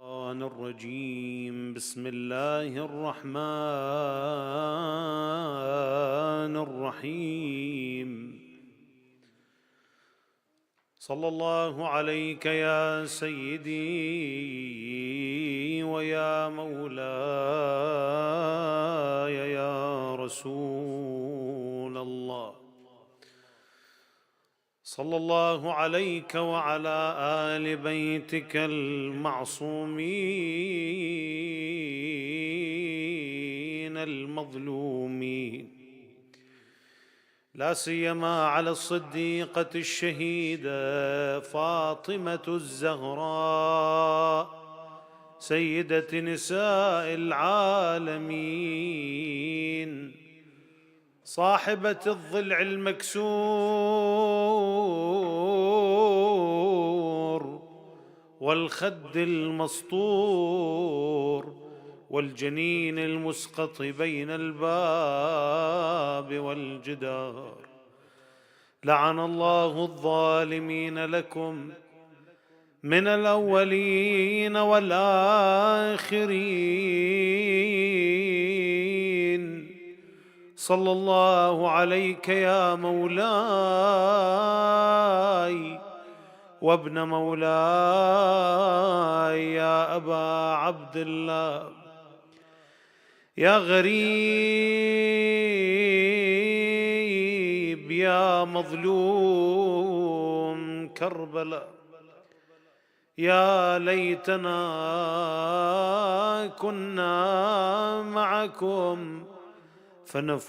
الرجيم. بسم الله الرحمن الرحيم. صلى الله عليك يا سيدي ويا مولاي يا رسول الله. صلى الله عليك وعلى آل بيتك المعصومين المظلومين، لا سيما على الصديقة الشهيدة فاطمة الزهراء سيدة نساء العالمين، صاحبة الضلع المكسور والخد المسطور والجنين المسقط بين الباب والجدار. لعن الله الظالمين لكم من الأولين والآخرين. صلى الله عليك يا مولاي وابن مولاي يا أبا عبد الله، يا غريب يا مظلوم كربلاء. يا ليتنا كنا معكم فنفوز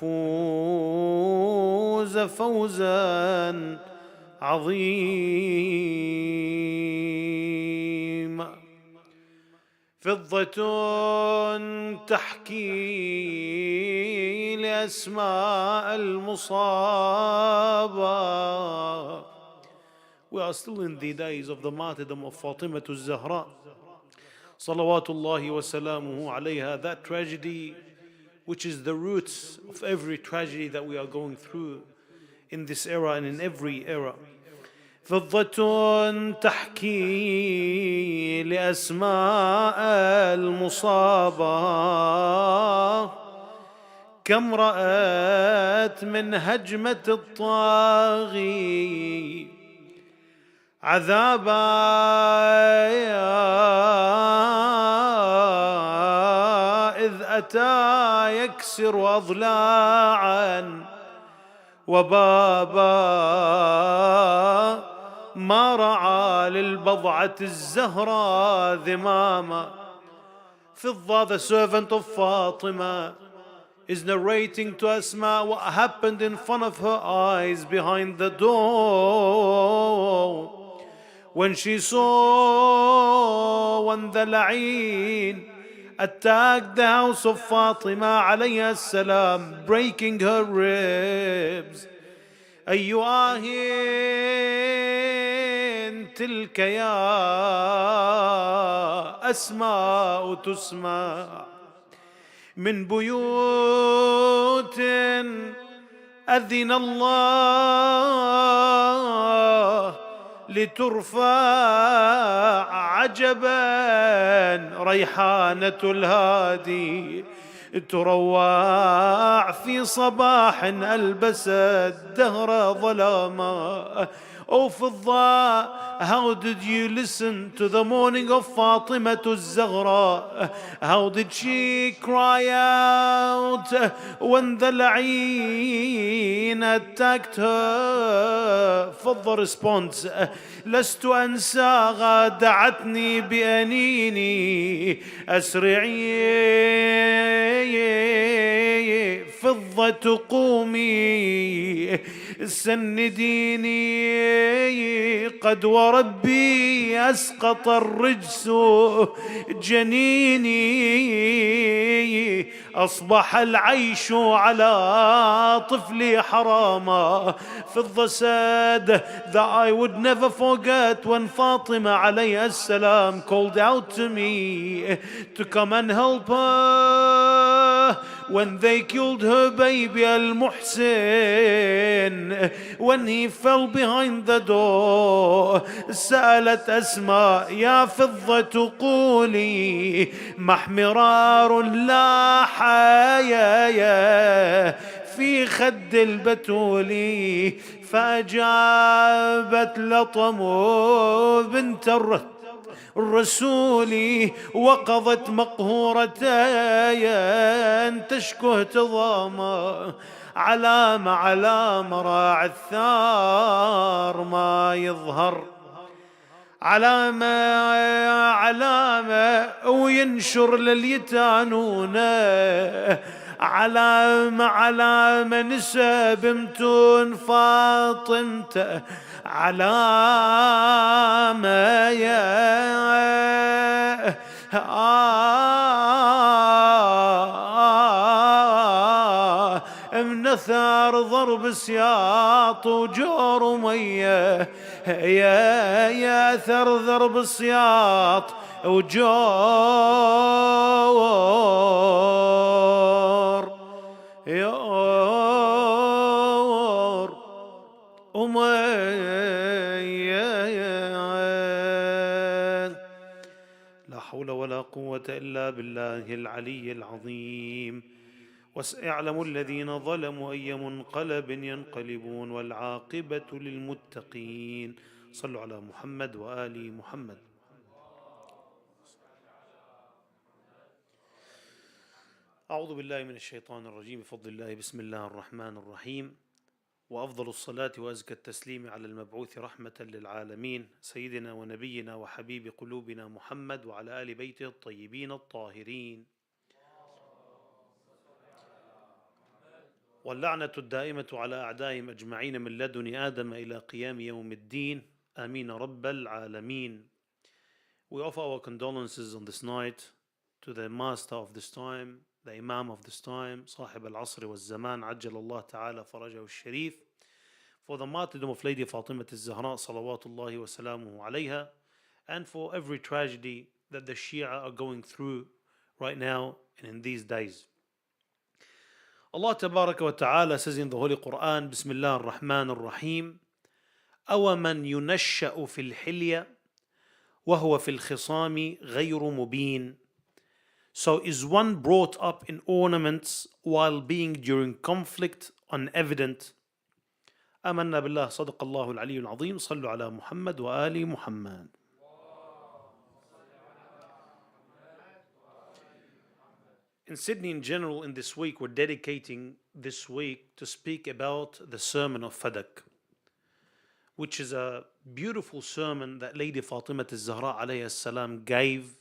فوزا عظيما. فضة تحكي لأسماء المصابة. We are still in the days of the martyrdom of Fatima al-Zahra salawatullahi wa salamuhu alayha, that tragedy which is the roots of every tragedy that we are going through in this era and in every era. فضة تحكي لأسماء المصابة، كم رأت من هجمة الطاغي عذابا إذ أتى يكسر أضلاعا وبابا، ما رعى للبضعة الزهراء ذماما. Fidda, the servant of Fatima, is narrating to Asma what happened in front of her eyes behind the door when she saw when the la'een attacked the house of Fatima alayha salam, breaking her ribs. أي آه تلك يا أسماء تسمع من بيوت أذن الله لترفع عجبا ريحانة الهادي تروع في صباح ألبست دهر ظلاما. Oh Fidda, how did you listen to the morning of Fatima al-Zahra? How did she cry out when the la'een attacked her? Fidda responds, لست أنساها دعتني بأنيني أسرعي فضة قومي سنديني قد وربي أسقط الرجس جنيني أصبح العيش على طفلي حراما. Fidda said that I would never forget when Fatima alayha salam called out to me to come and help her. when they killed her baby Al-Muhsin, when he fell behind the door, سألت أسماء يا فضة قولي محمرار لاح يا في خد البتولي، فأجابت لطم بنت الرسول، وقضت مقهورة تشكو اهتضاما، علامة علامة راعي الثار ما يظهر، علامة علامة وينشر لليتانونه، علامة علامة نسب متون فاطمته، علامة يا من ثار ضرب سياط وجور ومية، يا ثر ضرب سياط وجور يور أمية، لا حول ولا قوة إلا بالله العلي العظيم. وسيعلم الذين ظلموا أي منقلب ينقلبون والعاقبة للمتقين. صلوا على محمد وآل محمد. أعوذ بالله من الشيطان الرجيم. بفضل الله، بسم الله الرحمن الرحيم. وأفضل الصلاة وأزكى التسليم على المبعوث رحمة للعالمين سيدنا ونبينا وحبيب قلوبنا محمد وعلى آل بيته الطيبين الطاهرين، واللعنة الدائمة على أعدائهم أجمعين من لدن آدم إلى قيام يوم الدين. آمين رب العالمين. We offer our condolences on this night to the master of this time, the Imam of this time, صاحب العصر والزمان عجل الله تعالى فرجه الشريف, for the martyrdom of Lady Fatima al-Zahra صلوات الله وسلامه عليها, and for every tragedy that the Shia are going through right now and in these days. Allah Tabaraka wa Ta'ala says in the Holy Quran, Bismillah ar-Rahman ar-Rahim, أَوَمَنْ يُنَشَّأُ فِي الْحِلْيَةِ وَهُوَ فِي الْخِصَامِ غَيْرُ مُبِينٍ. So is one brought up in ornaments while being during conflict unevident? آمنا بالله صدق الله العلي العظيم. صلوا على محمد وآل محمد. In Sydney in general, in this week, we're dedicating this week to speak about the sermon of Fadak, which is a beautiful sermon that Lady Fatima al-Zahra alayhi salam gave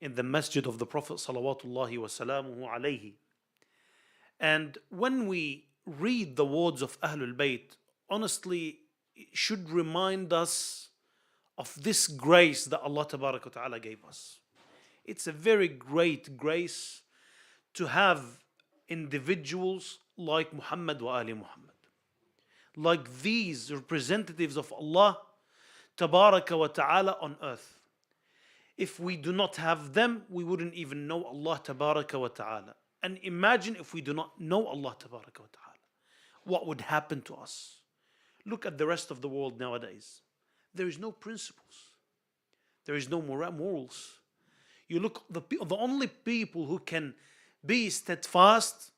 in the masjid of the Prophet salawatullahi wa salamuhu alayhi. And when we read the words of Ahlul Bayt, honestly, it should remind us of this grace that Allah Tabaraka wa Ta'ala gave us. It's a very great grace to have individuals like Muhammad wa Ali Muhammad, like these representatives of Allah Tabaraka wa Ta'ala on earth. If we do not have them, we wouldn't even know Allah Tabaraka wa Ta'ala. And imagine if we do not know Allah Tabaraka wa Ta'ala, what would happen to us? Look at the rest of the world nowadays. There is no principles. There is no morals. You look, the only people who can be steadfast,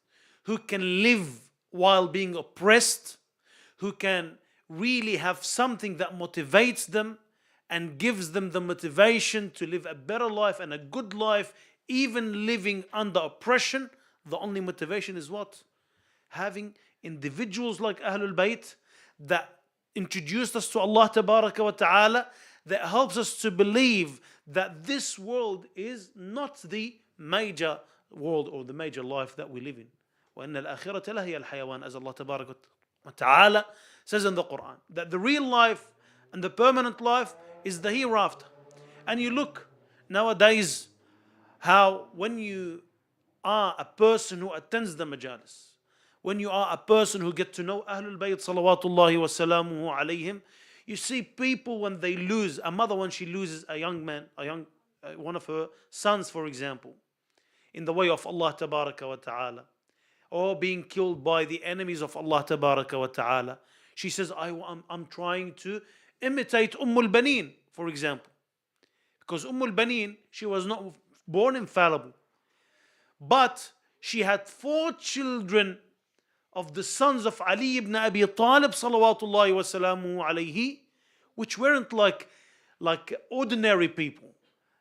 who can live while being oppressed, who can really have something that motivates them and gives them the motivation to live a better life and a good life, even living under oppression. The only motivation is what? Having individuals like Ahlul Bayt that introduced us to Allah Tabaraka wa Ta'ala, that helps us to believe that this world is not the major world or the major life that we live in. وَإِنَّ الْآخِرَةَ لَهِيَ الْحَيَوَانِ, as Allah Tabaraka wa Ta'ala says in the Quran, that the real life and the permanent life is the hereafter. And you look nowadays how when you are a person who attends the majalis, when you are a person who get to know Ahlul Bayt salawatullahi wa salamuhu alayhim, you see people when they lose, a mother when she loses a young man, one of her sons for example, in the way of Allah Tabaraka wa Ta'ala, or being killed by the enemies of Allah Tabaraka wa Ta'ala. She says, I'm trying to imitate Baneen, for example. Because Baneen, she was not born infallible. But she had 4 children of the sons of Ali ibn Abi Talib salawatullahi wa salamu alayhi, which weren't like ordinary people.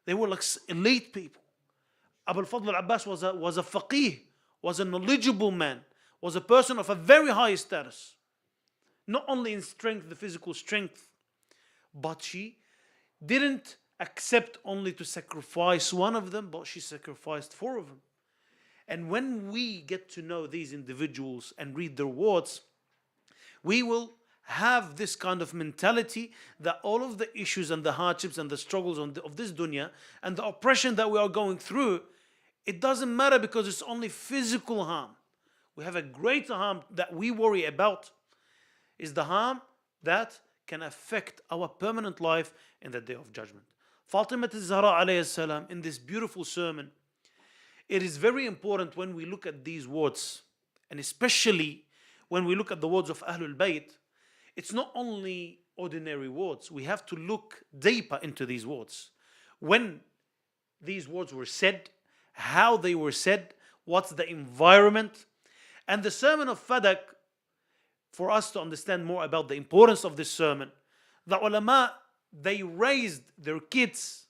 They were like elite people. Abu al-Fadl al-Abbas was a faqih, was a knowledgeable man, was a person of a very high status. Not only in strength, the physical strength, but she didn't accept only to sacrifice one of them, but she sacrificed 4 of them. And when we get to know these individuals and read their words, we will have this kind of mentality that all of the issues and the hardships and the struggles of this dunya and the oppression that we are going through, it doesn't matter because it's only physical harm. We have a greater harm that we worry about, is the harm that can affect our permanent life in the day of judgment. Fatima al-Zahra alayhi salam, in this beautiful sermon, it is very important when we look at these words, and especially when we look at the words of Ahlul Bayt, it's not only ordinary words. We have to look deeper into these words. When these words were said, how they were said, what's the environment. And the sermon of Fadak, for us to understand more about the importance of this sermon, the ulama, they raised their kids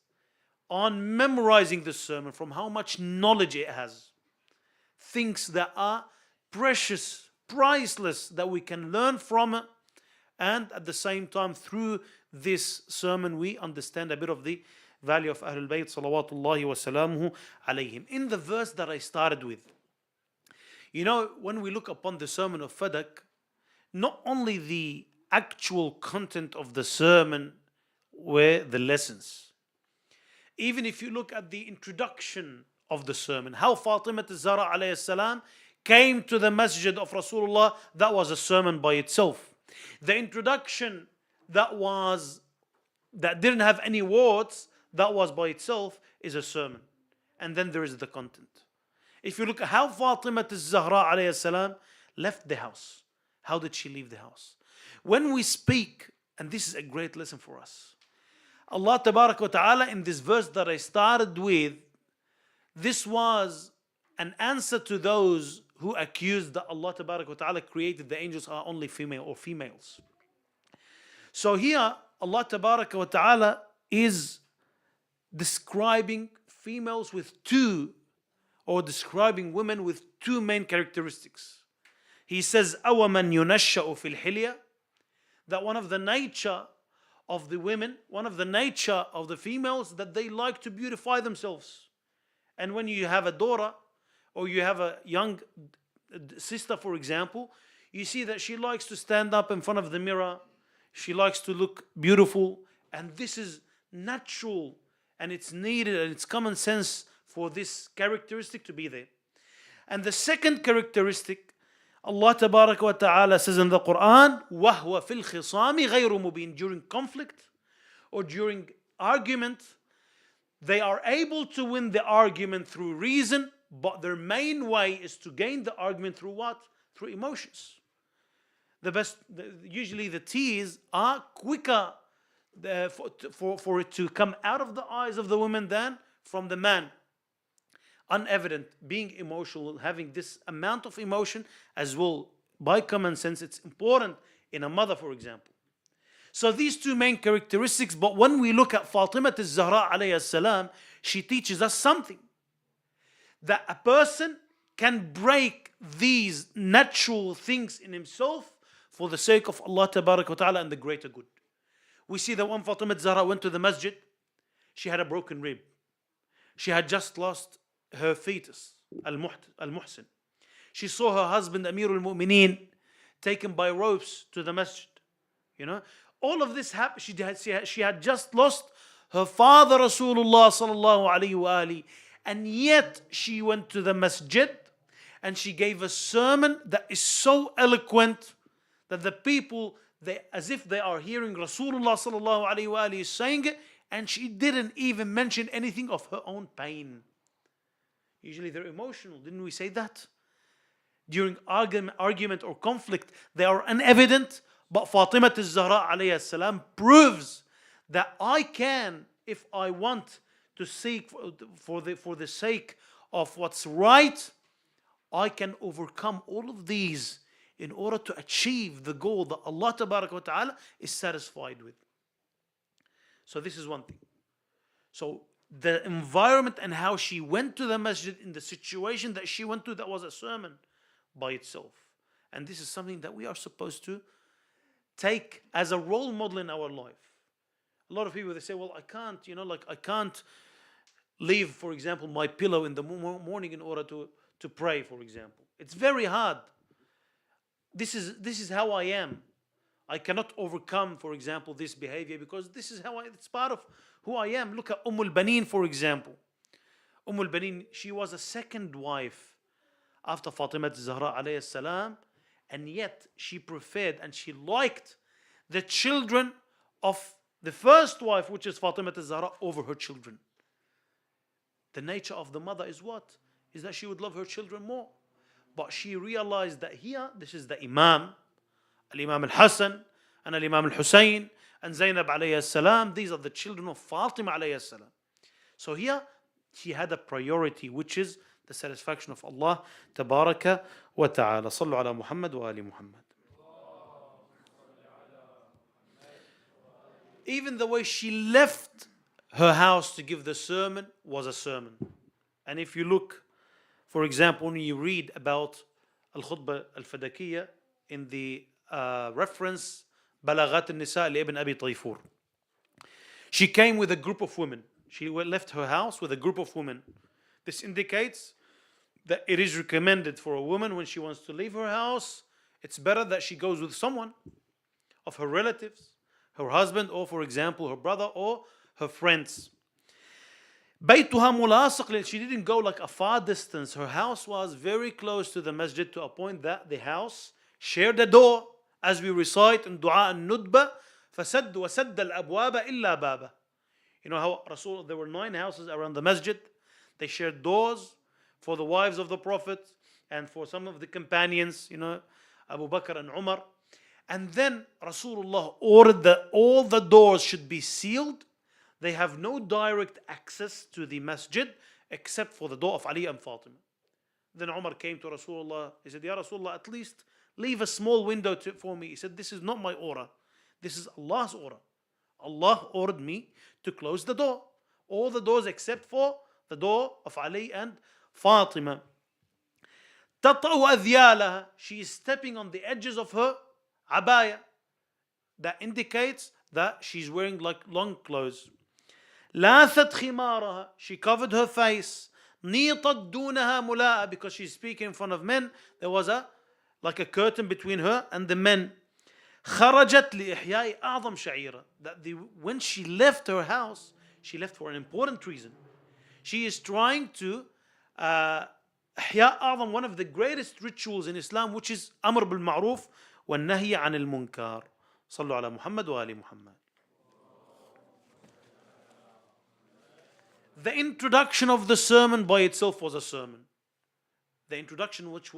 on memorizing this sermon from how much knowledge it has. Things that are precious, priceless, that we can learn from it. And at the same time, through this sermon, we understand a bit of the value of Ahlul Bayt salawatullahi wa salamuhu alayhim. In the verse that I started with, when we look upon the sermon of Fadak, not only the actual content of the sermon were the lessons. Even if you look at the introduction of the sermon, how Fatima al-Zahra alayhi salam came to the masjid of Rasulullah, that was a sermon by itself. The introduction that didn't have any words, that was by itself, is a sermon. And then there is the content. If you look at how Fatima al-Zahra alayhi salam left the house, how did she leave the house? When we speak, and this is a great lesson for us, Allah Tabarak wa Ta'ala, in this verse that I started with, this was an answer to those who accused that Allah Tabarak wa Ta'ala created the angels are only female or females. So here Allah Tabarak wa Ta'ala is describing females with 2, or describing women with 2 main characteristics. He says, أَوَمَنْ يُنَشَّأُ فِي الْحِلْيَةِ, that one of the nature of the women, one of the nature of the females, that they like to beautify themselves. And when you have a daughter, or you have a young sister, for example, you see that she likes to stand up in front of the mirror, she likes to look beautiful, and this is natural, and it's needed, and it's common sense for this characteristic to be there. And the second characteristic, Allah Tabarak wa Ta'ala says in the Quran, وَهُوَ فِي الْخِصَامِ غَيْرُ مُبِينٍ, during conflict or during argument, they are able to win the argument through reason, but their main way is to gain the argument through what? Through emotions. Usually the tears are quicker for it to come out of the eyes of the woman than from the man. Unevident, being emotional, having this amount of emotion as well, by common sense, it's important in a mother, for example. So these 2 main characteristics, but when we look at Fatima al-Zahra alayhi salam, she teaches us something. That a person can break these natural things in himself for the sake of Allah Tabarak wa Ta'ala and the greater good. We see that when Fatima al-Zahra went to the masjid, she had a broken rib. She had just lost her fetus, Al-Muhsin. She saw her husband, Amirul Mu'mineen, taken by ropes to the masjid. All of this happened. She had just lost her father, Rasulullah sallallahu alayhi wa alihi, and yet she went to the masjid and she gave a sermon that is so eloquent that the people, as if they are hearing Rasulullah sallallahu alayhi wa alihi saying it, and she didn't even mention anything of her own pain. Usually they're emotional. Didn't we say that? During argument or conflict, they are unevident. But Fatima al-Zahra alayhi salam proves that I can, if I want to seek for the sake of what's right, I can overcome all of these in order to achieve the goal that Allah Ta'ala is satisfied with. So this is one thing. So the environment and how she went to the masjid in the situation that she went to, that was a sermon by itself. And this is something that we are supposed to take as a role model in our life. A lot of people, they say, well, I can't, I can't leave, for example, my pillow in the morning in order to pray, for example. It's very hard. This is how I am. I cannot overcome, for example, this behavior because this is how it's part of who I am. Look at al-Banin, for example. al-Banin, she was a second wife after Fatima al-Zahra alayhi salam, and yet she preferred and she liked the children of the first wife, which is Fatima al-Zahra, over her children. The nature of the mother is what? Is that she would love her children more. But she realized that here, this is the Imam, Al-Imam al-Hassan, and Al-Imam al-Hussein, and Zainab alayhi salam. These are the children of Fatima alayhi salam. So here, she had a priority, which is the satisfaction of Allah Tabaraka wa Ta'ala. Sallu ala Muhammad wa ali Muhammad. Even the way she left her house to give the sermon was a sermon. And if you look, for example, when you read about Al-Khutbah Al-Fadakiyya in the reference Balaghat al-Nisa li-Ibn Abi Tayfur, she came with a group of women. She left her house with a group of women. This indicates that it is recommended for a woman when she wants to leave her house, it's better that she goes with someone of her relatives, her husband, or for example, her brother or her friends. Baytuha mulasak, she didn't go like a far distance. Her house was very close to the masjid to a point that the house shared a door, as we recite in Dua al-Nudba, فَسَدْ وَسَدَّ الْأَبْوَابَ إِلَّا بَابَ. You know how Rasul, there were 9 houses around the masjid. They shared doors for the wives of the Prophet and for some of the companions, Abu Bakr and Umar. And then Rasulullah ordered that all the doors should be sealed. They have no direct access to the masjid except for the door of Ali and Fatima. Then Umar came to Rasulullah. He said, Ya Rasulullah, at least leave a small window for me. He said, this is not my order. This is Allah's order. Allah ordered me to close the door. All the doors except for the door of Ali and Fatima. تَطَعُ أَذْيَالَهَا. She is stepping on the edges of her abaya. That indicates that she's wearing like long clothes. لَاثَتْ خِمَارَهَا. She covered her face. نِيطَتْ دُونَهَا مُلَاءَ. Because she's speaking in front of men, there was like a curtain between her and the men. خرجت لإحياء أعظم شعيرة. That when she left her house, she left for an important reason. She is trying to إحياء أعظم, one of the greatest rituals in Islam, which is أمر بالمعروف والنهي عن المنكر. صلوا على محمد وآل محمد. The introduction of the sermon by itself was a sermon. The introduction, which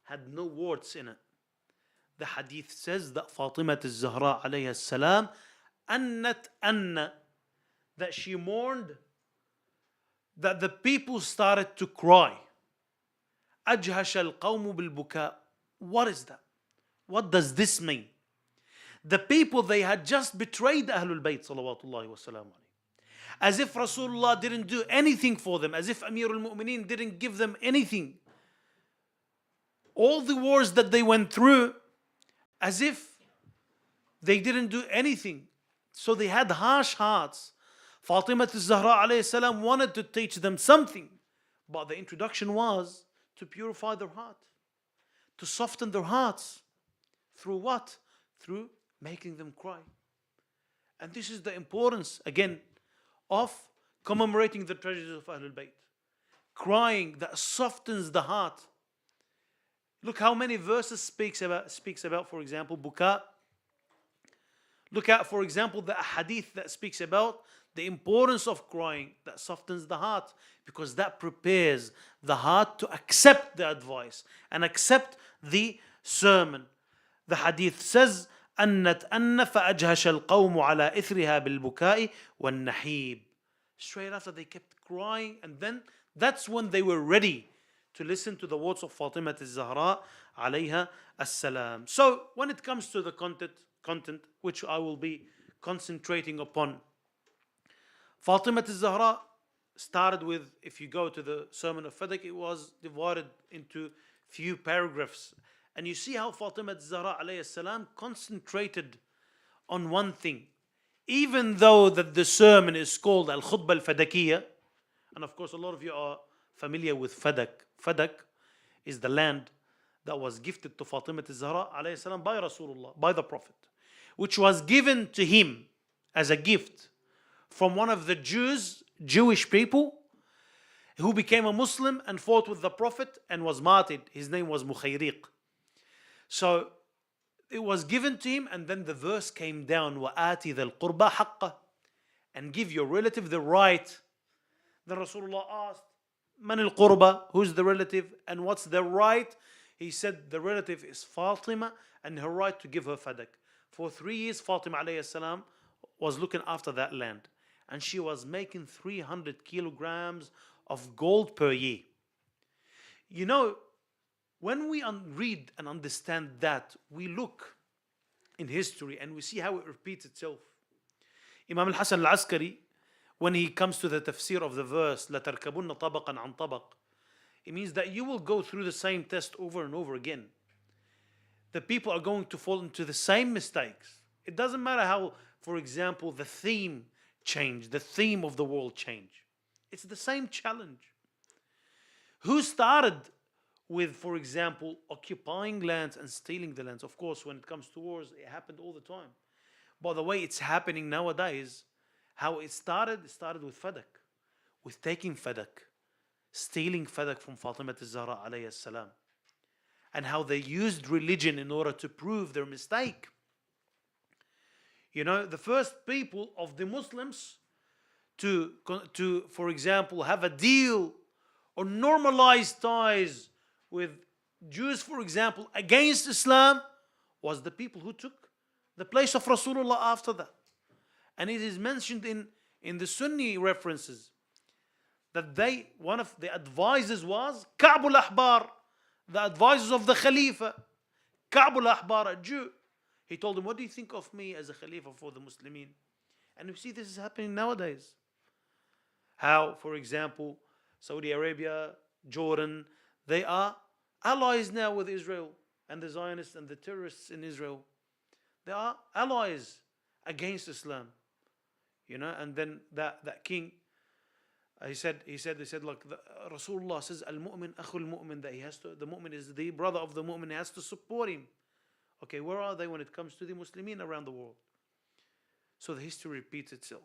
had no words in it. The hadith says that Fatima al-Zahra alayha salam that she mourned, that the people started to cry. أجهش القوم بالبكاء. What is that? What does this mean? The people, they had just betrayed Ahlul Bayt salawatullahi wa salam alayhi. As if Rasulullah didn't do anything for them, as if Amirul Mu'mineen didn't give them anything. All the wars that they went through, as if they didn't do anything. So they had harsh hearts. Fatima al-Zahra alayhi salam wanted to teach them something, but the introduction was to purify their heart, to soften their hearts. Through what? Through making them cry. And this is the importance, again, of commemorating the tragedies of Ahlul Bayt. Crying that softens the heart. Look how many verses speaks about, for example, buka. Look at, for example, the hadith that speaks about the importance of crying, that softens the heart, because that prepares the heart to accept the advice and accept the sermon. The hadith says, أنت أن فأجهش القوم على إثرها بالبكاء والنحيب. Straight after they kept crying, and then that's when they were ready to listen to the words of Fatima al-Zahra alayha as-salam. So when it comes to the content which I will be concentrating upon, Fatima al-Zahra started with, if you go to the Sermon of Fadak, it was divided into few paragraphs. And you see how Fatima al-Zahra alayhi salam concentrated on one thing. Even though that the sermon is called Al-Khutbah Al-Fadakiyya, and of course a lot of you are familiar with Fadak. Fadak is the land that was gifted to Fatima al-Zahra alayhi salam by Rasulullah, by the Prophet, which was given to him as a gift from one of the Jewish people who became a Muslim and fought with the Prophet and was martyred. His name was Mukhayriq. So it was given to him, and then the verse came down, وَآتِ ذَا الْقُرْبَى حَقَّهُ, and give your relative the right. Then Rasulullah asked, Man al-Qurba, who's the relative and what's the right? He said the relative is Fatima and her right to give her Fadak. For 3 years Fatima alayhi salam was looking after that land, and she was making 300 kilograms of gold per year. You know, when we read and understand that, we look in history and we see how it repeats itself. Imam al-Hasan al-Askari, when he comes to the tafsir of the verse, لَتَرْكَبُنَّ طَبَقًا عَنْ طَبَقٍ, it means that you will go through the same test over and over again. The people are going to fall into the same mistakes. It doesn't matter how, for example, the theme changed, the theme of the world changed. It's the same challenge. Who started with, for example, occupying lands and stealing the lands? Of course, when it comes to wars, it happened all the time. By the way, it's happening nowadays. How it started with Fadak, with taking Fadak, stealing Fadak from Fatima al-Zahra alayhi salam, and how they used religion in order to prove their mistake. You know, the first people of the Muslims to for example, have a deal or normalize ties with Jews, for example, against Islam, was the people who took the place of Rasulullah after that. And it is mentioned in the Sunni references that one of the advisors was Ka'b al-Ahbar, the advisors of the Khalifa. Ka'b al-Ahbar, a Jew. He told him, what do you think of me as a Khalifa for the Muslimin? And you see this is happening nowadays. How, for example, Saudi Arabia, Jordan, they are allies now with Israel and the Zionists and the terrorists in Israel. They are allies against Islam. You know, and then that king, he said, like Rasulullah says, Al-Mu'min akhul mu'min, that the mu'min is the brother of the mu'min, he has to support him. Okay, where are they when it comes to the Muslimin around the world? So the history repeats itself.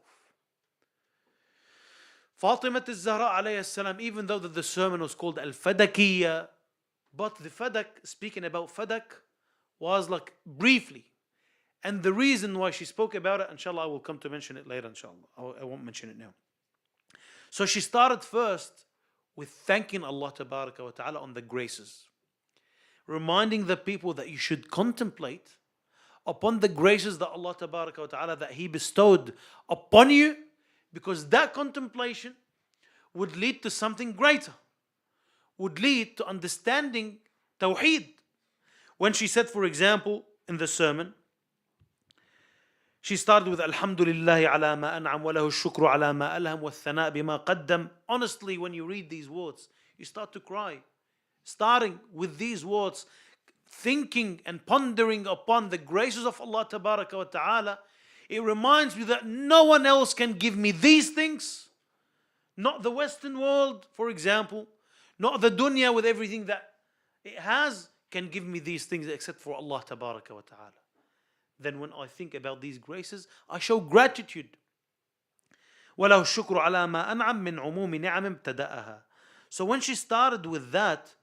Fatima al-Zahra alayhi salam, even though the sermon was called Al-Fadakiyya, but the Fadak, speaking about Fadak, was like briefly. And the reason why she spoke about it, inshallah, I will come to mention it later, inshallah. I won't mention it now. So she started first with thanking Allah tabaraka wa ta'ala on the graces, reminding the people that you should contemplate upon the graces that Allah tabaraka wa ta'ala, that He bestowed upon you, because that contemplation would lead to something greater, would lead to understanding Tawheed. When she said, for example, in the sermon, she started with Alhamdulillah ala ma an'am wa lahu shukru ala ma alham wa thana' bima qaddam. Honestly, when you read these words, you start to cry. Starting with these words, thinking and pondering upon the graces of Allah tabaraka wa ta'ala, it reminds me that no one else can give me these things. Not the Western world, for example, not the dunya with everything that it has, can give me these things except for Allah tabaraka wa ta'ala. Then when I think about these graces, I show gratitude. وَلَهُ الشُّكْرُ عَلَى مَا أَنْعَمْ مِنْ عُمُومِ نِعَمٍ ابْتَدَأَهَا. So when she started with that,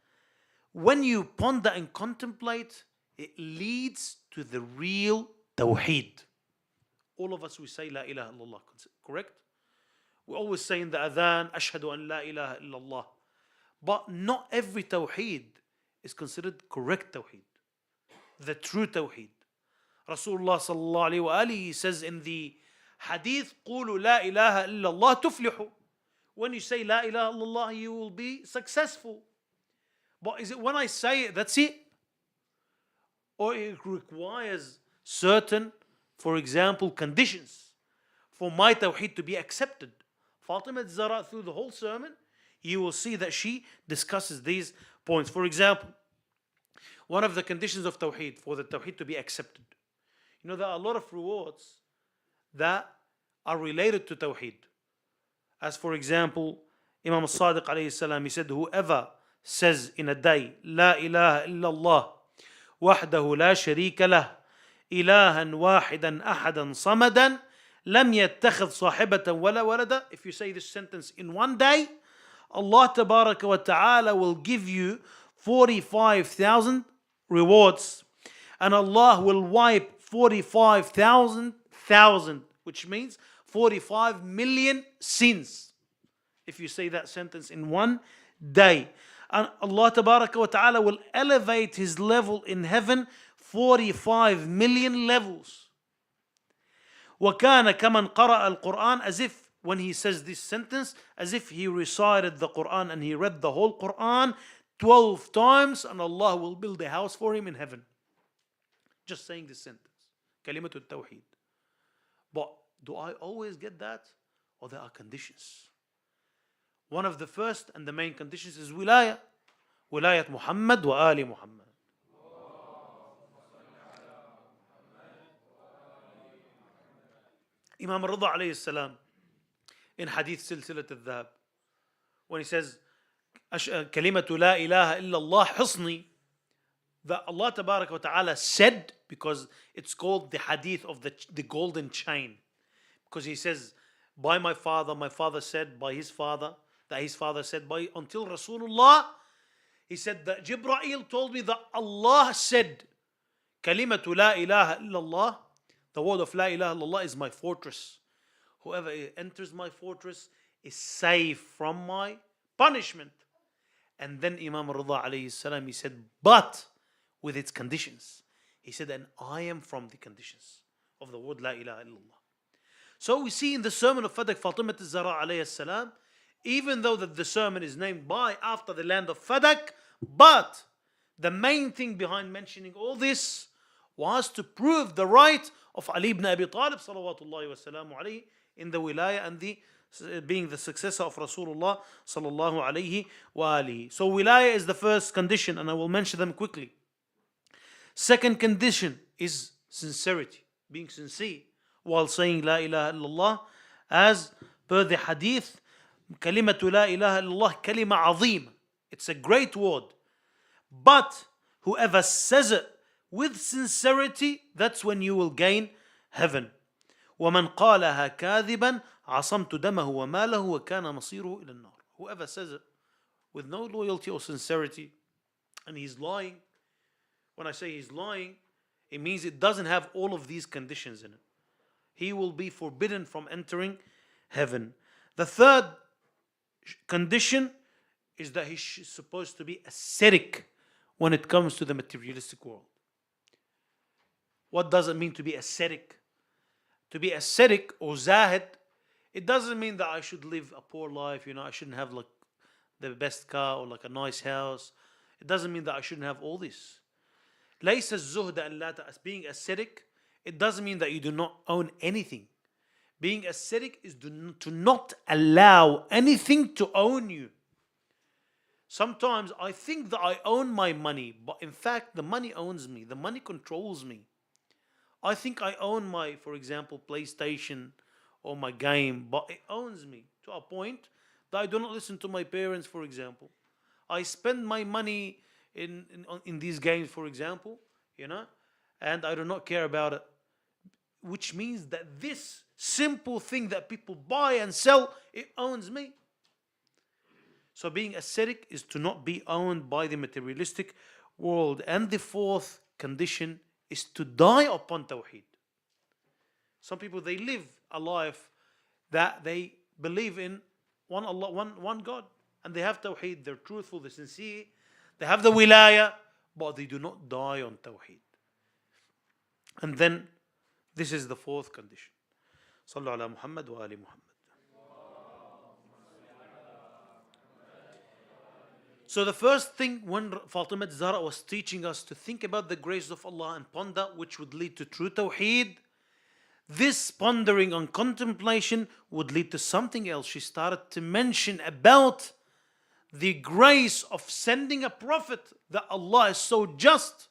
when you ponder and contemplate, it leads to the real Tawheed. all of us we say La ilaha illallah, correct? We always say in the adhan, Ashhadu an la ilaha illallah. But not every tawheed is considered correct tawheed, the true tawheed. Rasulullah sallallahu alayhi wa alihi says in the hadith, قولوا لا إله إلا الله تفلحوا. When you say La ilaha illallah, you will be successful. But is it when I say it, that's it? Or it requires certain, for example, conditions for my tawheed to be accepted. Fatima Zahra, through the whole sermon, you will see that she discusses these points. For example, one of the conditions of tawheed, for the tawheed to be accepted. You know, there are a lot of rewards that are related to tawheed. As for example, Imam al-Sadiq alayhi salam, he said, whoever says in a day, La ilaha illallah, wahdahu la sharika lah, ilahan wahidan ahadan samadan, lam yattakhidh sahibatan wala walada. If you say this sentence in one day, Allah tabaraka wa ta'ala will give you 45,000 rewards. And Allah will wipe 45,000, which means 45 million sins. If you say that sentence in one day. And Allah tabaraka wa ta'ala will elevate his level in heaven 45 million levels. وَكَانَ كَمَنْ قَرَأَ الْقُرْآنَ, as if when he says this sentence, as if he recited the Quran and he read the whole Quran 12 times, and Allah will build a house for him in heaven. Just saying this sentence. Kalimatul Tawheed. But do I always get that? Or there are conditions? One of the first and the main conditions is wilayah. Wilayat Muhammad wa Ali Muhammad. Imam Rida alayhi salam, in Hadith Silsilat al-Dhahab, when he says, Kalimatu la ilaha illallah husni, that Allah tabarak wa ta'ala said, because it's called the Hadith of the golden chain. Because he says, by my father said, by his father, that his father said, by until Rasulullah, he said that Jibreel told me that Allah said, Kalimatu la ilaha illallah, the word of La ilaha illallah is my fortress. Whoever enters my fortress is safe from my punishment. And then Imam Rida alayhi salam, he said, but with its conditions. He said, and I am from the conditions of the word La ilaha illallah. So we see in the sermon of Fadak, Fatima Zahra alayhi salam, even though that the sermon is named by after the land of Fadak, but the main thing behind mentioning all this was to prove the right of Ali ibn Abi Talib salawatullahi wa salamu alayhi in the wilayah and the being the successor of Rasulullah sallallahu alayhi wa alihi. So wilayah is the first condition, and I will mention them quickly. Second condition is sincerity, being sincere while saying La ilaha illallah, as per the hadith, Kalimatu la ilaha illallah kalima azim. It's a great word. But whoever says it with sincerity, that's when you will gain heaven. وَمَنْ قَالَهَا كَاذِبًا عَصَمْتُ دَمَهُ وَمَالَهُ وَكَانَ مَصِيرُهُ إِلَى النَّارِ. Whoever says it with no loyalty or sincerity, and he's lying, when I say he's lying, it means it doesn't have all of these conditions in it. He will be forbidden from entering heaven. The third condition is that he's supposed to be ascetic when it comes to the materialistic world. What does it mean to be ascetic? To be ascetic or zahid, it doesn't mean that I should live a poor life, I shouldn't have like the best car or like a nice house. It doesn't mean that I shouldn't have all this. ليس الزهد أن لا تأس. Being ascetic, it doesn't mean that you do not own anything. Being ascetic is to not allow anything to own you. Sometimes I think that I own my money, but in fact the money owns me. The money controls me. I think I own my, for example, PlayStation or my game, but it owns me to a point that I do not listen to my parents, for example. I spend my money in these games, for example, and I do not care about it. Which means that this simple thing that people buy and sell, it owns me. So being ascetic is to not be owned by the materialistic world. And the fourth condition is to die upon Tawheed. Some people, they live a life that they believe in one Allah, one God, and they have tawheed. They're truthful, they're sincere, they have the wilaya, but they do not die on tawheed. And then this is the fourth condition. Sallu ala Muhammad wa ali Muhammad. So the first thing, when Fatima Zahra was teaching us to think about the grace of Allah and ponder, which would lead to true tawheed, this pondering on contemplation would lead to something else. She started to mention about the grace of sending a prophet, that Allah is so just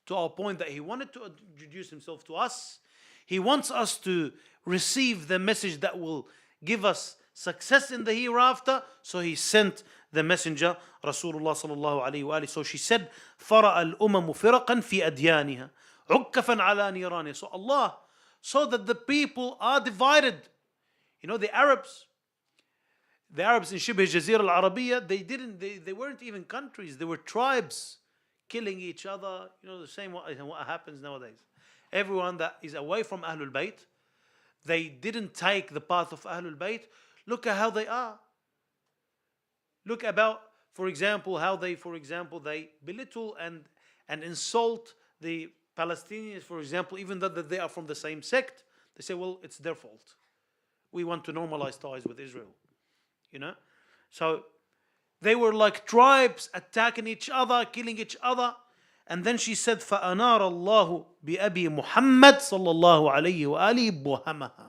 to our point that He wanted to introduce Himself to us. He wants us to receive the message that will give us success in the hereafter. So He sent the messenger, Rasulullah sallallahu alayhi wa alihi. So she said, فَرَأَ الْأُمَمُ فِرَقًا فِي أَدْيَانِهَا عُكَّفًا عَلَى نِيرَانِهَا. So Allah saw that the people are divided. You know, the Arabs in Shibh Jazira al-Arabiya, they weren't even countries, they were tribes killing each other. You know, the same what happens nowadays. Everyone that is away from Ahlul Bayt, they didn't take the path of Ahlul Bayt. Look at how they are. Look about, for example, how they belittle and insult the Palestinians, for example, even though they are from the same sect. They say, well, it's their fault. We want to normalize ties with Israel. You know? So they were like tribes attacking each other, killing each other. And then she said, فَأَنَارَ اللَّهُ بِأَبِي مُحَمَّدٍ صَلَّى اللَّهُ عَلَيْهِ وَآلِهِ بُهَمَهَا.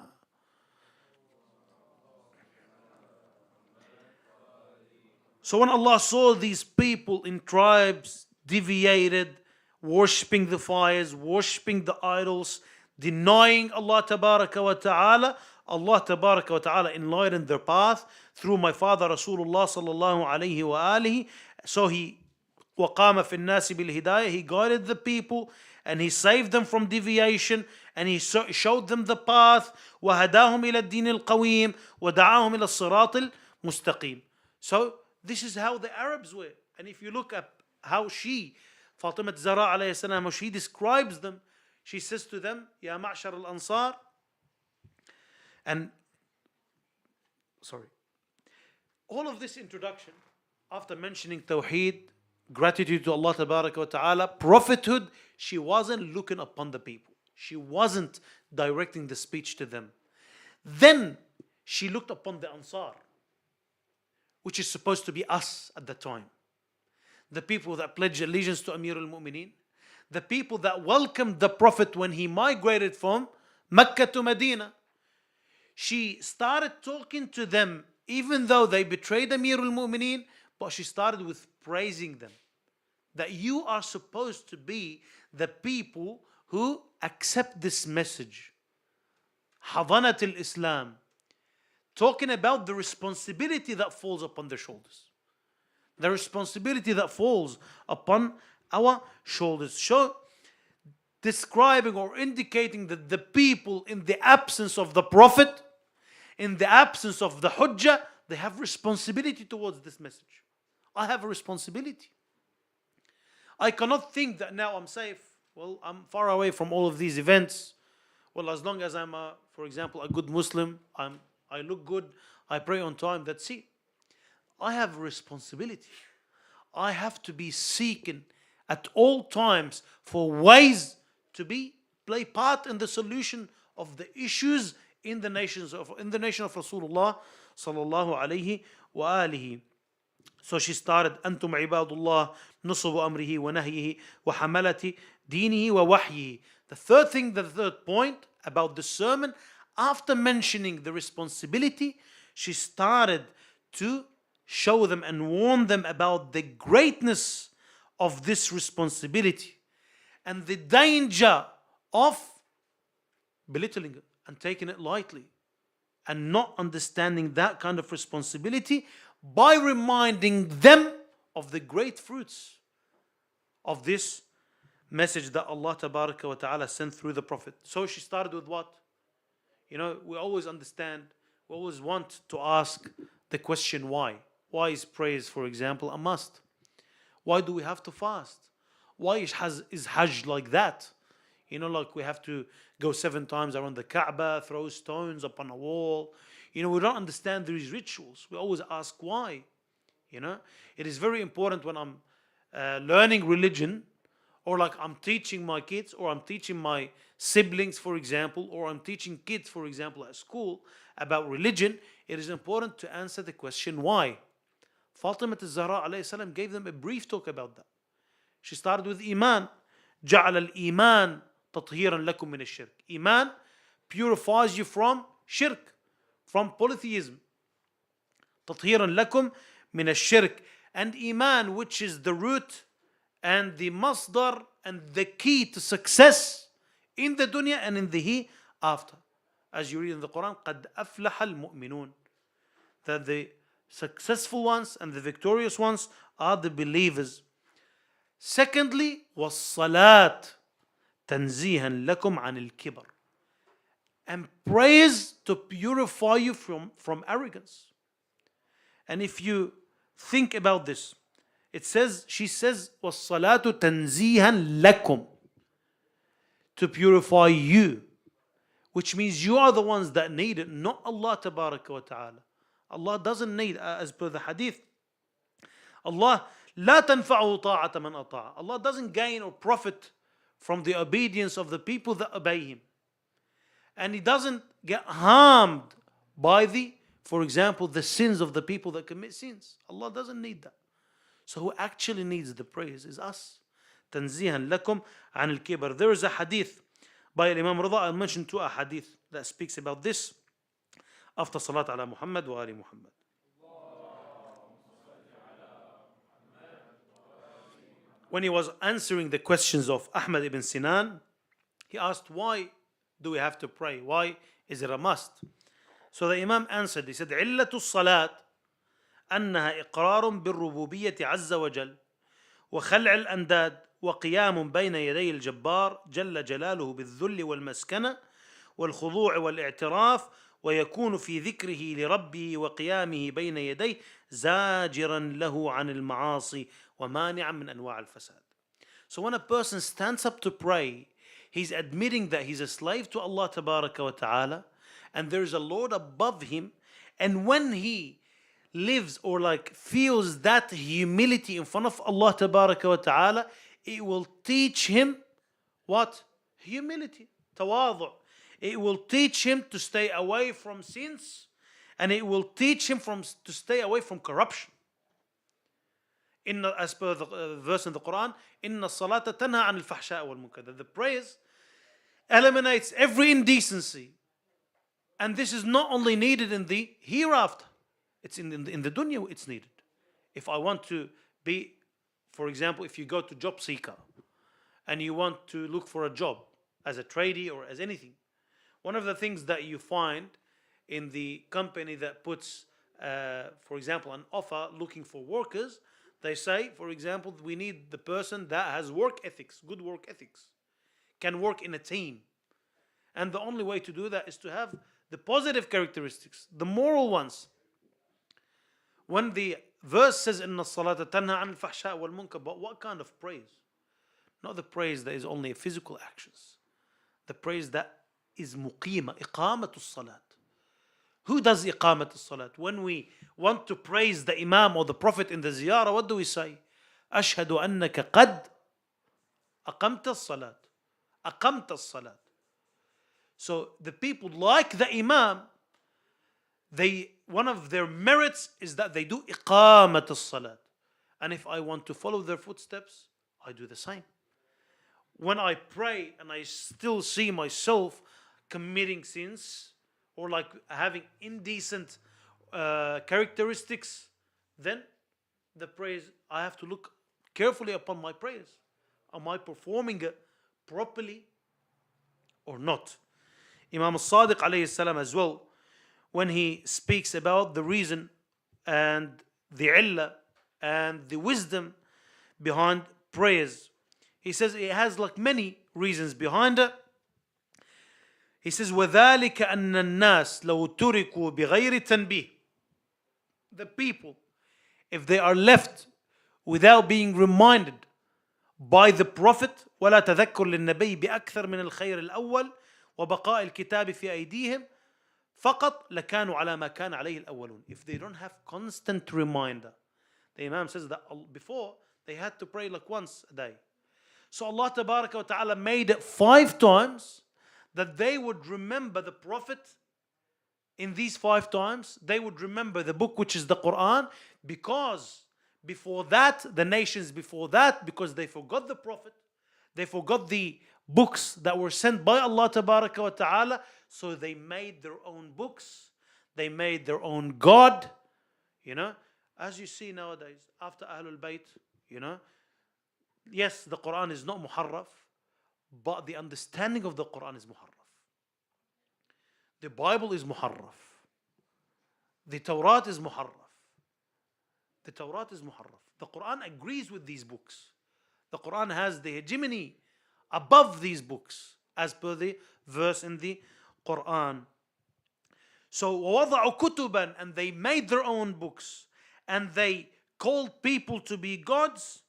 So when Allah saw these people in tribes deviated, worshipping the fires, worshipping the idols, denying Allah Tabaraka wa Ta'ala, Allah Tabaraka wa Ta'ala enlightened their path through my father Rasulullah sallallahu alayhi wa alihi. So He وَقَامَ فِي النَّاسِ بِالْهِدَايَةِ, He guided the people and He saved them from deviation and He showed them the path. وَهَدَاهُمْ إِلَى الدِّينِ الْقَوِيمِ وَدَعَاهُمْ إِلَى الصِّرَاطِ الْمُسْتَقِيمِ. So this is how the Arabs were. And if you look at how Fatima Zahra alayhi salam, how she describes them, she says to them, Ya ma'shar al-ansar, and all of this introduction, after mentioning Tawheed, gratitude to Allah Tabaraka wa Ta'ala, prophethood, she wasn't looking upon the people. She wasn't directing the speech to them. Then she looked upon the Ansar, which is supposed to be us at the time. The people that pledged allegiance to Amir al-Mu'mineen, the people that welcomed the Prophet when he migrated from Mecca to Medina. She started talking to them, even though they betrayed Amir al-Mu'mineen, but she started with praising them. That you are supposed to be the people who accept this message. Hadanat al-Islam. Talking about the responsibility that falls upon their shoulders. The responsibility that falls upon our shoulders. So, describing or indicating that the people, in the absence of the Prophet, in the absence of the Hujjah, they have responsibility towards this message. I have a responsibility. I cannot think that now I'm safe. Well, I'm far away from all of these events. Well, as long as I'm, for example, a good Muslim, I look good, I pray on time, that's it. I have a responsibility. I have to be seeking at all times for ways to play part in the solution of the issues in the nation of Rasulullah sallallahu alayhi wa alihi. So she started, أنتم عباد الله نصب أمره ونهيه وحملة دينه ووحيه. The third point about the sermon, after mentioning the responsibility, she started to show them and warn them about the greatness of this responsibility and the danger of belittling it and taking it lightly and not understanding that kind of responsibility, by reminding them of the great fruits of this message that Allah Tabaraka wa Ta'ala sent through the Prophet. So she started with what? You know, we always want to ask the question why. Why is praise, for example, a must? Why do we have to fast? Why is Hajj like that? Like we have to go 7 times around the Kaaba, throw stones upon a wall. We don't understand these rituals. We always ask why. It is very important when I'm learning religion, or like I'm teaching my kids, or I'm teaching my siblings, for example, or I'm teaching kids, for example, at school about religion. It is important to answer the question why. Fatima al-Zahra alayhi salam gave them a brief talk about that. She started with Iman. جعل الإيمان تطهيرا لكم من الشرك. Iman purifies you from shirk, from polytheism. تطهيرا لكم من الشرك. And Iman, which is the root and the masdar and the key to success in the dunya and in the hereafter. As you read in the Quran, قد أفلح المؤمنون. That the successful ones and the victorious ones are the believers. Secondly, والصلاة تنزيها لكم عن الكبر. And praise to purify you from arrogance. And if you think about this, she says والصلاة تنزيها لكم, to purify you, which means you are the ones that need it, not Allah tabaraka wa ta'ala. Allah doesn't need, as per the hadith, Allah لا تنفعه طاعة من أطاع. Allah doesn't gain or profit from the obedience of the people that obey Him. And He doesn't get harmed by for example, the sins of the people that commit sins. Allah doesn't need that. So who actually needs the praise is us. تنزيها لكم عن الكبر. There is a hadith by Imam Rida. I mentioned 2 hadith that speaks about this. After Salat ala Muhammad wa Ali Muhammad. When he was answering the questions of Ahmad ibn Sinan, he asked, why do we have to pray? Why is it a must? So the Imam answered, he said, علة الصلاة أنها إقرار بالربوبية عز وجل وخلع الأنداد وقيام بين يدي الجبار جل جلاله بالذل والمسكنة والخضوع والاعتراف ويكون في ذكره لربه وقيامه بين يديه زاجرا له عن المعاصي ومانعا من أنواع الفساد. So when a person stands up to pray, he's admitting that he's a slave to Allah tabaraka wa ta'ala, and there is a Lord above him. And when he lives or feels that humility in front of Allah tabaraka wa ta'ala, it will teach him what? Humility, tawadu. It will teach him to stay away from sins, and it will teach him to stay away from corruption. As per the verse in the Quran, إن الصلاة تنهى عن الفحشاء والمنكر. The praise eliminates every indecency. And this is not only needed in the hereafter, it's in the dunya it's needed. If I want to be, for example, if you go to job seeker and you want to look for a job as a tradie or as anything, one of the things that you find in the company that puts, for example, an offer looking for workers, they say, for example, we need the person that has work ethics, good work ethics, can work in a team. And the only way to do that is to have the positive characteristics, the moral ones. When the verse says, إِنَّ الصَّلَاةَ تَنْهَى عَنِ الْفَحْشَاءِ وَالْمُنكَرِ, but what kind of praise? Not the praise that is only physical actions. The praise that is muqima, iqamatu salat. Who does iqamatu salat? When we want to praise the Imam or the Prophet in the ziyarah, what do we say? أشهد أنك قد أقمت الصلاة. أقمت الصلاة. So the people like the Imam, one of their merits is that they do iqamat as-salat. And if I want to follow their footsteps, I do the same. When I pray and I still see myself committing sins or having indecent characteristics, then the praise, I have to look carefully upon my prayers. Am I performing it properly or not? Imam al-Sadiq alayhi salam as well, when he speaks about the reason and the illah and the wisdom behind prayers, he says it has many reasons behind it. He says, وَذَلِكَ أَنَّ النَّاسِ لَوْ تُرِكُوا بِغَيْرِ تَنْبِيهٍ. The people, if they are left without being reminded by the Prophet. ولا تذكر للنبي بأكثر من الخير الأول وبقاء الكتاب في أيديهم فقط لكانوا على ما كان عليه الأولون. If they don't have constant reminder, the Imam says that before they had to pray like once a day. So Allah Tabaraka wa Ta'ala made it 5 times that they would remember the Prophet. In these 5 times they would remember the book, which is the Quran, because before that, the nations before that, because they forgot the Prophet, they forgot the books that were sent by Allah Tabaraka wa Ta'ala, so they made their own books, they made their own God, as you see nowadays after Ahlul Bayt, yes, the Quran is not muharraf, but the understanding of the Quran is muharraf. The Bible is muharraf. The Torah is muharraf. The Torah is muharraf. The Quran agrees with these books. The Quran has the hegemony above these books, as per the verse in the Quran. So وَوَضَعُوا كُتُبًا, and they made their own books, and they called people to be gods,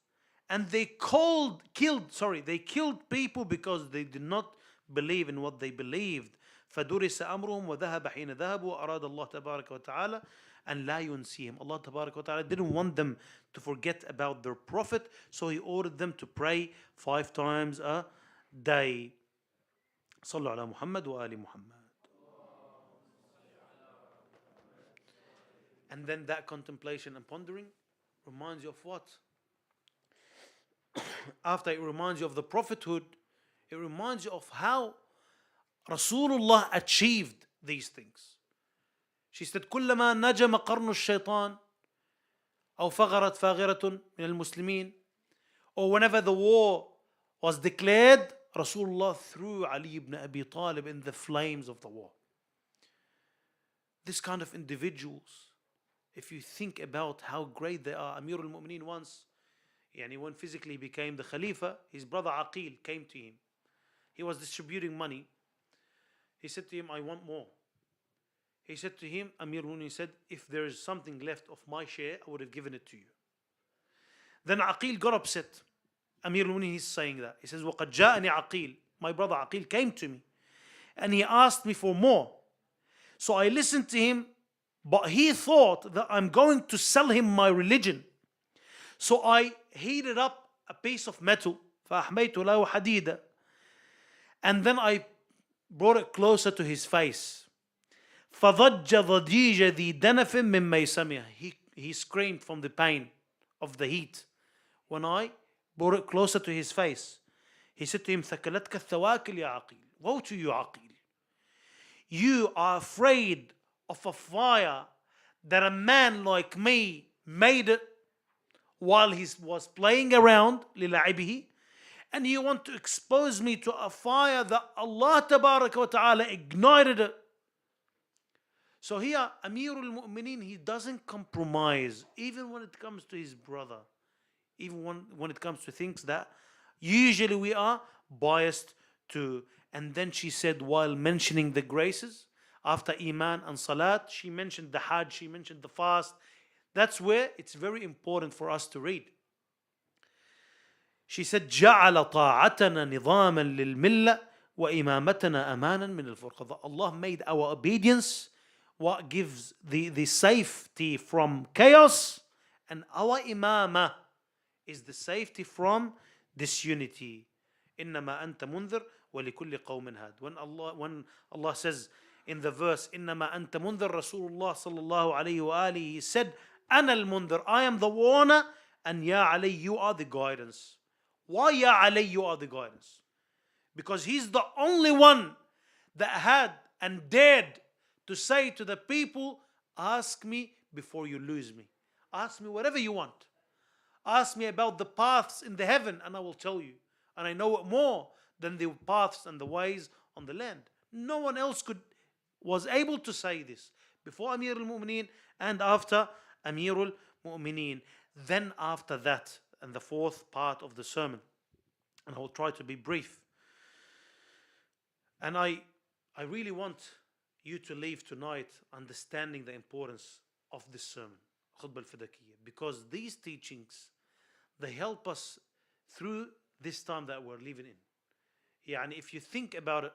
and they killed people because they did not believe in what they believed. فدرس أمرهم وذهب حين ذهبوا وأراد الله تبارك وتعالى أن لا ينسيهم. Allah تبارك وتعالى didn't want them to forget about their Prophet, so He ordered them to pray 5 times a day. صلوا على محمد وآل محمد. And then that contemplation and pondering reminds you of what? After it reminds you of the prophethood, it reminds you of how Rasulullah achieved these things. She said, كلما نجم قرن الشيطان أو فغرت فاغرة من المسلمين, or whenever the war was declared, Rasulullah threw Ali ibn Abi Talib in the flames of the war. This kind of individuals, if you think about how great they are, Amir al-Mu'mineen once, when physically became the Khalifa, his brother Aqil came to him. He was distributing money. He said to him, I want more. He said to him, Amir al-Mu'mineen said, if there is something left of my share, I would have given it to you. Then Aqil got upset. Amir al-Mu'mineen is saying that. He says, وَقَدْ جَاءَنِي Aqil. My brother Aqil came to me and he asked me for more. So I listened to him, but he thought that I'm going to sell him my religion. So I heated up a piece of metal, فَأَحْمَيْتُ لَهُ حَدِيدًا, and then I brought it closer to his face. فَضَجَّ ضَجِيجَ ذِي دَنَفٍ مِّن مَيْسَمِهِ. He screamed from the pain of the heat. When I brought it closer to his face, he said to him, ثَكَلَتْكَ الثَّوَاكِلْ يَا عَقِيلِ. Woe to you, Aqil. You are afraid of a fire that a man like me made it while he was playing around, لِلَعِبِهِ, and you want to expose me to a fire that Allah Tabaraka wa Ta'ala ignited it. So here, Amir al-Mu'mineen, he doesn't compromise, even when it comes to his brother, even when it comes to things that usually we are biased to. And then she said, while mentioning the graces, after Iman and Salat, she mentioned the Hajj, she mentioned the fast. That's where it's very important for us to read. She said, جَعَلَ طَاعَتَنَا نِظَامًا لِلْمِلَّةِ وَإِمَامَتَنَا أَمَانًا مِنَ الْفُرْقَةِ. Allah made our obedience what gives the safety from chaos, and our imamah is the safety from disunity. إِنَّمَا أَنْتَ مُنذِرٌ وَلِكُلِّ قَوْمٍ هَادٍ. When Allah says in the verse, إِنَّمَا أَنْتَ مُنذِرٌ, Rasulullah sallallahu alayhi wa alihi, he said, أَنَا الْمُنذِرُ, I am the warner, and Ya Ali, you are the guidance. Why Ya Ali, you are the guidance? Because he's the only one that had and dared to say to the people, ask me before you lose me. Ask me whatever you want. Ask me about the paths in the heaven and I will tell you. And I know it more than the paths and the ways on the land. No one else was able to say this before Amir al-Mu'mineen and after Amir al-Mu'mineen. Then after that, and the 4th part of the sermon, and I will try to be brief. And I really want you to leave tonight understanding the importance of this sermon, Khutbah al-Fadakiyyah, because these teachings, they help us through this time that we're living in. Yani if you think about it,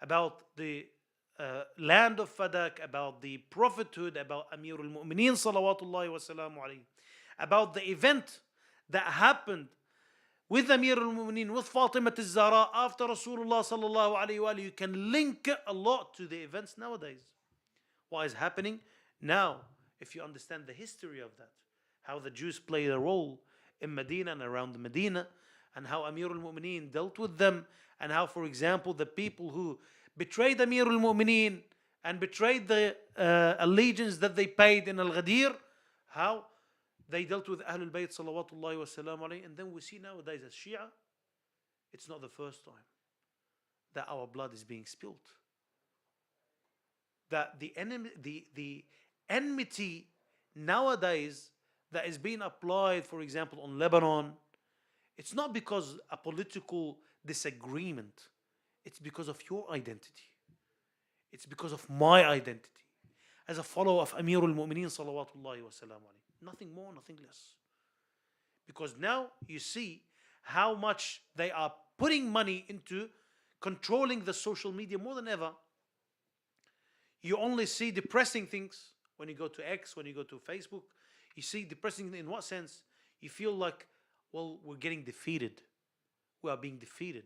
about the land of Fadak, about the prophethood, about Amir al-Mu'mineen salawatullahi wa salamu alayhi, about the event that happened with Amir al-Mu'mineen, with Fatima al-Zahra after Rasulullah sallallahu alayhi wa, you can link a lot to the events nowadays. What is happening now, if you understand the history of that, how the Jews played a role in Medina and around Medina, and how Amir al-Mu'mineen dealt with them, and how, for example, the people who betrayed Amir al-Mu'mineen and betrayed the allegiance that they paid in Al-Ghadir, how they dealt with Ahlul Bayt salawatullahi wa salam alayhi. And then we see nowadays as Shia, it's not the first time that our blood is being spilled. That the enmity nowadays that is being applied, for example, on Lebanon, it's not because a political disagreement. It's because of your identity. It's because of my identity. As a follower of Amir al-Mu'mineen salawatullahi wa salam alayhi. Nothing more, nothing less. Because now you see how much they are putting money into controlling the social media more than ever. You only see depressing things when you go to X, when you go to Facebook. You see depressing in what sense? You feel like, well, we're getting defeated. We are being defeated.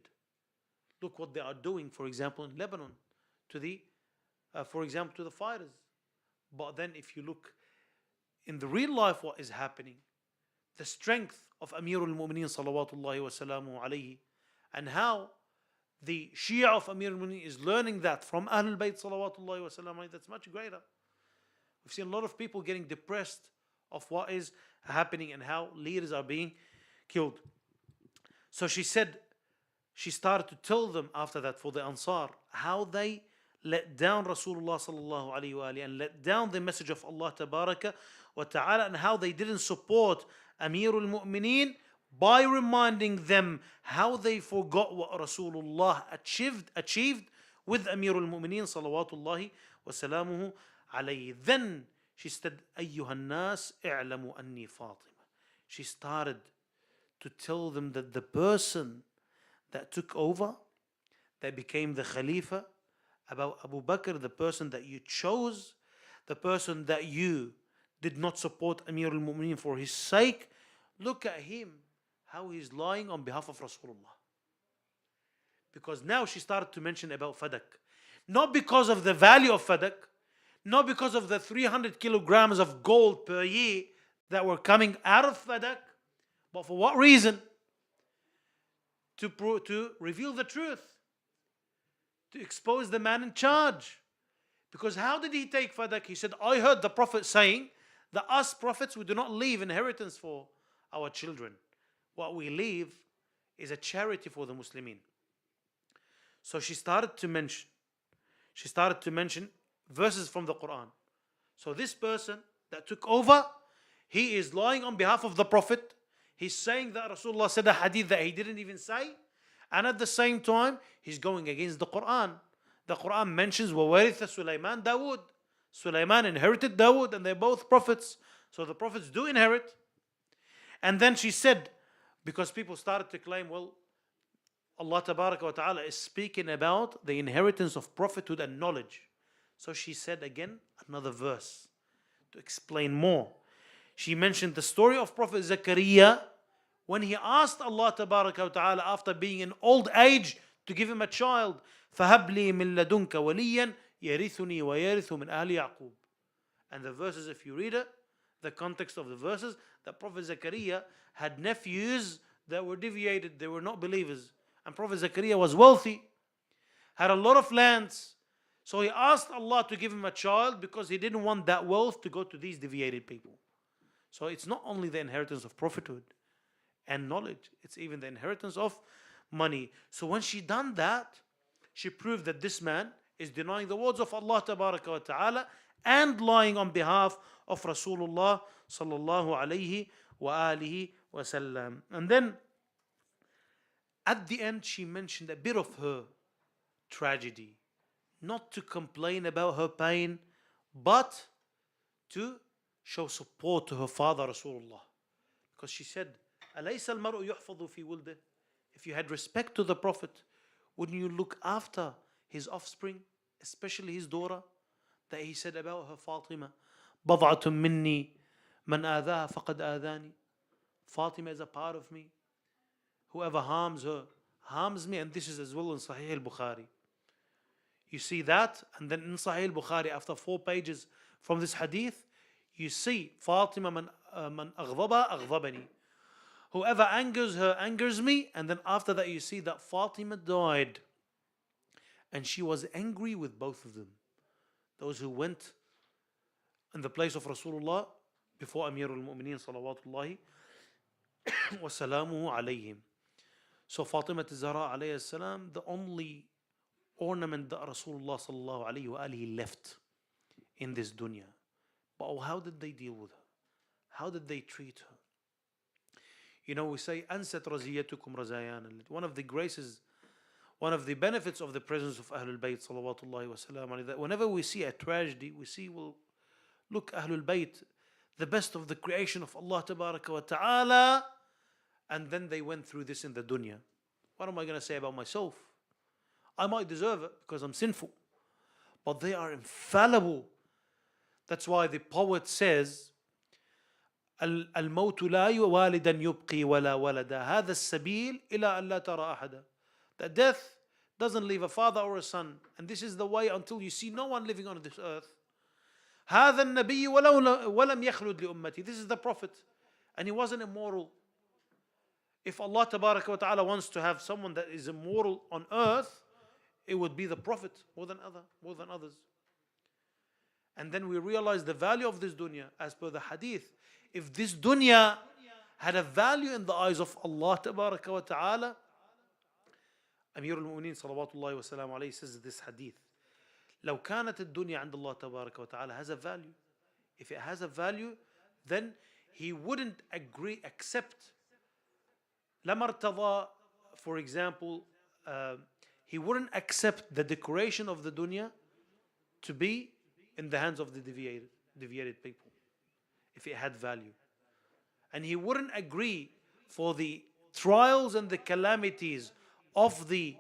Look what they are doing, for example, in Lebanon, to the fighters. But then if you look in the real life, what is happening, the strength of Amir al-Mu'mineen salawatullahi wa salamu alayhi, and how the Shia of Amir al-Mu'mineen is learning that from Ahlul Bayt salawatullahi wa salamu alayhi, that's much greater. We've seen a lot of people getting depressed of what is happening and how leaders are being killed. So she said, she started to tell them after that, for the Ansar, how they let down Rasulullah sallallahu alayhi wa and let down the message of Allah tabaraka wa ta'ala, and how they didn't support Amir al-Mu'mineen by reminding them how they forgot what Rasulullah achieved with Amir al-Mu'mineen salawatullahi wa salamuhu alayhi. Then she said, Ayyuhan nas i'lamu anni Fatima. She started to tell them that the person that took over, that became the Khalifa, about Abu Bakr, the person that you chose, the person that you did not support Amir al-Mu'mineen for his sake, look at him, how he's lying on behalf of Rasulullah. Because now she started to mention about Fadak. Not because of the value of Fadak, not because of the 300 kilograms of gold per year that were coming out of Fadak, but for what reason? To reveal the truth, to expose the man in charge. Because how did he take Fadak? He said, I heard the Prophet saying that us prophets, we do not leave inheritance for our children. What we leave is a charity for the Muslimin. So she started to mention verses from the Quran. So this person that took over, he is lying on behalf of the Prophet. He's saying that Rasulullah said a hadith that he didn't even say. And at the same time, he's going against the Quran. The Quran mentions وَوَرِثَ Sulaiman Dawood. Sulaiman inherited Dawood, and they're both prophets. So the prophets do inherit. And then she said, because people started to claim, well, Allah Tabaraka wa Ta'ala is speaking about the inheritance of prophethood and knowledge. So she said again another verse to explain more. She mentioned the story of Prophet Zakaria when he asked Allah Tabaraka wa Ta'ala after being in old age to give him a child. فَهَبْ لِي مِن لَدُنْكَ وَلِيًّا يَرِثُنِي وَيَرِثُ مِنْ أَهْلِ يَعْقُوبَ. And the verses, if you read it, the context of the verses, that Prophet Zakaria had nephews that were deviated, they were not believers. And Prophet Zakaria was wealthy, had a lot of lands. So he asked Allah to give him a child because he didn't want that wealth to go to these deviated people. So it's not only the inheritance of prophethood and knowledge, it's even the inheritance of money. So when she done that, she proved that this man is denying the words of Allah Tabaraka wa Ta'ala and lying on behalf of Rasulullah sallallahu alayhi wa alihi wa sallam. And then at the end she mentioned a bit of her tragedy, not to complain about her pain, but to show support to her father Rasulullah. Because she said, أَلَيْسَ الْمَرْءُ يُحْفَظُ فِي وُلْدِهِ. if you had respect to the Prophet, wouldn't you look after his offspring, especially his daughter, that he said about her, Fatima, بضعة مني من آذاها فقد آذاني. Fatima is a part of me. Whoever harms her harms me. And this is as well in Sahih al-Bukhari. You see that, and then in Sahih al-Bukhari, after 4 pages from this hadith, you see Fatima man أغضبها أغضبني. Whoever angers her angers me. And then after that you see that Fatima died and she was angry with both of them. Those who went in the place of Rasulullah before Amirul Mu'mineen salawatullahi wa salamuhu alayhim. So Fatima Zahra alayhi salam, the only ornament that Rasulullah sallallahu alayhi wa alihi left in this dunya. But how did they deal with her? How did they treat her? You know, we say, أنست رزيتكم رزايانا. One of the graces, one of the benefits of the presence of Ahlul Bayt salawatullahi wa salam alayhi, that whenever we see a tragedy, we see, well, look, Ahlul Bayt, the best of the creation of Allah tabaraka wa ta'ala, and then they went through this in the dunya. What am I going to say about myself? I might deserve it because I'm sinful, but they are infallible. That's why the poet says, الموت لا والدا يبقي ولا ولدا هذا السبيل إلى أن لا ترى أحدا. That death doesn't leave a father or a son, and this is the way until you see no one living on this earth. هذا النبي ولم يخلد لأمتي. This is the Prophet, and he wasn't immortal. If Allah tabaraka wa ta'ala wants to have someone that is immortal on earth, it would be the Prophet more than others. And then we realize the value of this dunya as per the hadith. If this dunya had a value in the eyes of Allah tabaraka wa ta'ala, Amir al-Mu'mineen salawatullahi wa salam alayhi says this hadith, لو كانت الدنيا عند الله تبارك وتعالى has a value. If it has a value, then he wouldn't accept. لما ارتضى, for example, he wouldn't accept the decoration of the dunya to be in the hands of the deviated people if it had value. And he wouldn't agree for the trials and the calamities of the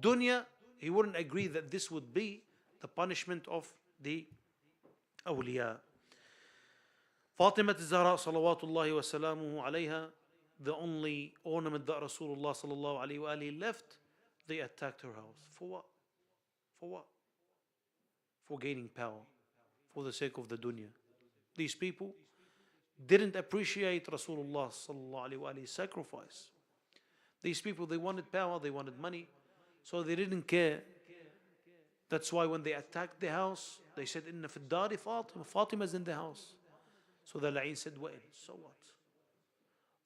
dunya, he wouldn't agree that this would be the punishment of the awliya. Fatima Zahra salawatullahi wa salamuhu alayha, the only ornament that Rasulullah sallallahu alayhi wa alihi left, they attacked her house. For what? For what? For gaining power, for the sake of the dunya. These people didn't appreciate Rasulullah sallallahu alayhi wa alihi's sacrifice. These people, they wanted power, they wanted money, so they didn't care. That's why when they attacked the house, they said, Inna fi dari Fatima, Fatima's in the house. So the La'in said, well, so what?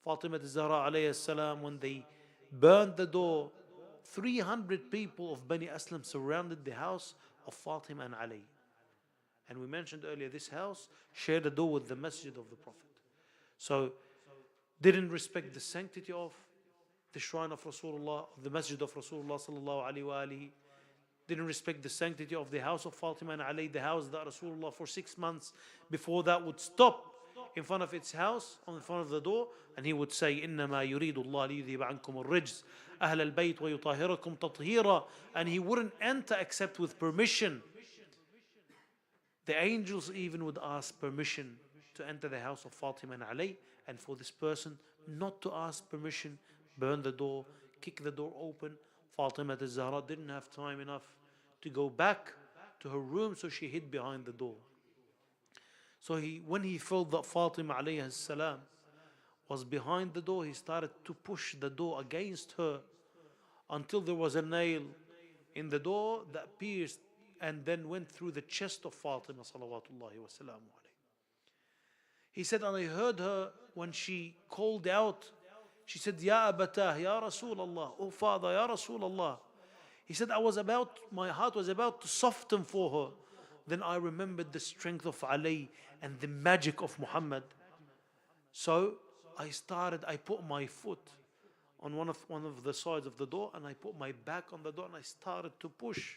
Fatima Zahra alayhi salam, when they burned the door, 300 people of Bani Aslam surrounded the house of Fatima and Ali. And we mentioned earlier, this house shared a door with the masjid of the Prophet. So, didn't respect the sanctity of the shrine of Rasulullah, of the masjid of Rasulullah sallallahu alayhi wa alihi. Didn't respect the sanctity of the house of Fatima and Ali, the house that Rasulullah for 6 months before that would stop in front of its house, in front of the door, and he would say, إِنَّمَا يُرِيدُ اللَّهُ لِيُذْهِبَ عَنْكُمُ الرِّجْسَ أَهْلَ الْبَيْتِ وَيُطَهِّرَكُمْ تَطْهِيرًا. And he wouldn't enter except with permission. The angels even would ask permission to enter the house of Fatima and Ali, and for this person not to ask permission, burn the door, kick the door open. Fatima Zahra didn't have time enough to go back to her room, so she hid behind the door. So when he felt that Fatima alayhi salam was behind the door, he started to push the door against her until there was a nail in the door that pierced and then went through the chest of Fatima salawatullahi wa salamu alayhi. He said, and I heard her when she called out, she said, Ya Abatah, Ya Rasulullah, oh Father, Ya Rasulullah. He said, my heart was about to soften for her. Then I remembered the strength of Ali and the magic of Muhammad. So I put my foot on one of the sides of the door, and I put my back on the door, and I started to push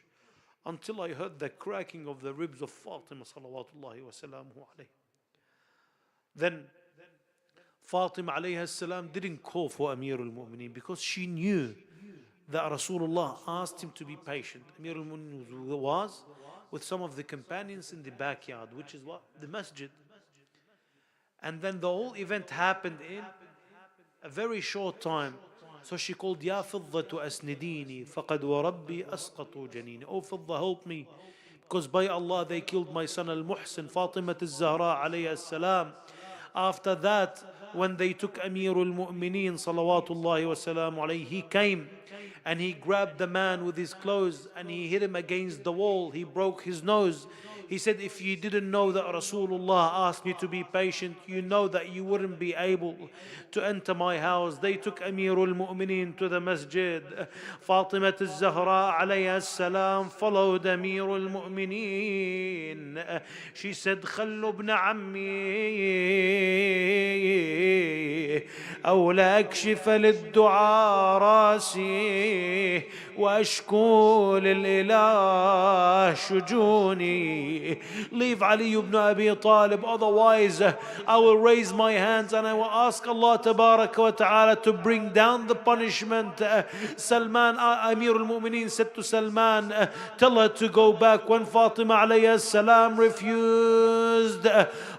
until I heard the cracking of the ribs of Fatima salawatullahi wa salamuhu alayhi. Then Fatima alayhi salam didn't call for Amir al-Mu'mineen because she knew that Rasulullah asked him to be patient. Amir al-Mu'mineen was with some of the companions in the backyard, which is what? The masjid. And then the whole event happened in a very short time. So she called, Ya Fiddatu asnidini, faqad wa rabbi asqatu janini. Oh Fidda, help me. Because by Allah they killed my son al-Muhsin, Fatima al-Zahra alayhi salam. After that, when they took Amir al-Mu'mineen salawatullahi wa salam alayhi, he came and he grabbed the man with his clothes and he hit him against the wall. He broke his nose. He said, if you didn't know that Rasulullah asked you to be patient, you know that you wouldn't be able to enter my house. They took Amir al-Mu'mineen to the masjid. Fatima al-Zahra alayha salam followed Amir al-Mu'mineen. She said, خلوا ابن عمي أو لا أكشف للدعاء راسي وأشكو للإله شجوني. Leave Ali ibn Abi Talib, otherwise I will raise my hands and I will ask Allah Tabaraka wa Ta'ala to bring down the punishment. Salman, Amir al-Mu'mineen said to Salman, tell her to go back. When Fatima alayhi salam refused,